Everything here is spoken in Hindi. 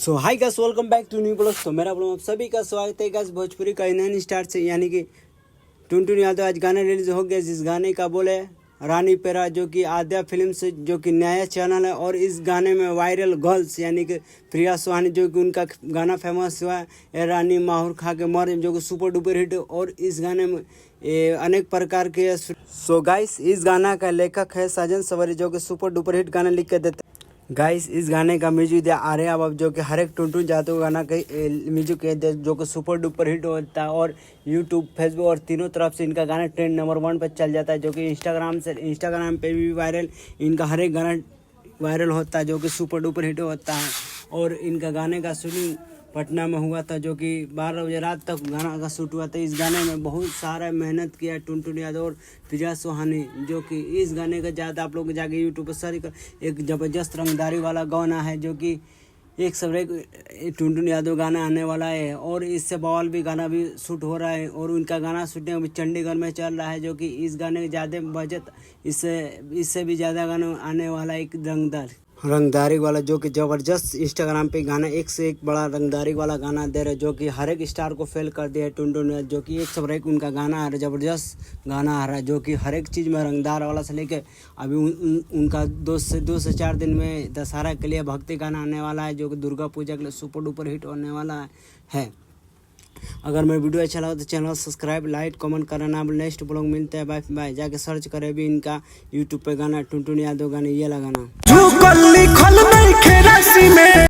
So hi guys, welcome back to new blog. तो मेरा ब्लॉग आप सभी का स्वागत है गाइस। भोजपुरी का नैन स्टार से यानी कि टुनटुन यादव आज गाना रिलीज हो गया, जिस गाने का बोले रानी पेरा, जो कि आद्या फिल्म से, जो कि नया चैनल है। और इस गाने में वायरल गर्ल्स यानी कि प्रिया सुहानी, जो कि उनका गाना फेमस हुआ है ए रानी माहौर खा के मर, जो कि सुपर डुपर हिट। और इस गाने में अनेक प्रकार के सो गाइस, इस गाना का लेखक है साजन सवरी, जो कि सुपर डुपर हिट गाना लिख के देते। गाइस, इस गाने का म्यूजिक दिया आर्या अब, जो कि हर एक टुनटुन जादू गाना का म्यूजिक है, जो कि सुपर डुपर हिट होता है। और यूट्यूब, फेसबुक और तीनों तरफ से इनका गाना ट्रेंड नंबर 1 पर चल जाता है, जो कि इंस्टाग्राम पे भी वायरल, इनका हर एक गाना वायरल होता है, जो कि सुपर डुपर हिट होता है। और इनका गाने का शूटिंग पटना में हुआ था, जो कि 12 बजे रात तक गाना का शूट हुआ था। इस गाने में बहुत सारा मेहनत किया टुनटुन यादव और प्रिया सुहानी, जो कि इस गाने का ज़्यादा आप लोग जाके यूट्यूब पर सर्च कर, एक ज़बरदस्त रंगदारी वाला गाना है, जो कि एक सब टुनटुन यादव गाना आने वाला है। और इससे बवाल भी गाना भी शूट हो रहा है, और उनका गाना शूटिंग अभी चंडीगढ़ में चल रहा है, जो कि इस गाने के ज़्यादा बजट, इससे भी ज़्यादा गाना आने वाला है, एक रंगदारी वाला, जो कि ज़बरदस्त इंस्टाग्राम पे गाना एक से एक बड़ा रंगदारी वाला गाना दे रहे, जो कि हर एक स्टार को फेल कर दिया है टुनटुन, जो कि एक सब उनका गाना आ रहा है, ज़बरदस्त गाना आ रहा है, जो कि हर एक चीज़ में रंगदार वाला से लेके अभी उनका 2 से 4 दिन में दशहरा के लिए भक्ति गाना आने वाला है, जो कि दुर्गा पूजा के लिए सुपर डुपर हिट होने वाला है। अगर मेरा वीडियो अच्छा लगा तो चैनल सब्सक्राइब, लाइक, कमेंट करना। नेक्स्ट ब्लॉग मिलते हैं, बाय बाय। जाके सर्च करें भी इनका यूट्यूब पे गाना टुनटुन यादव गाने ये लगाना।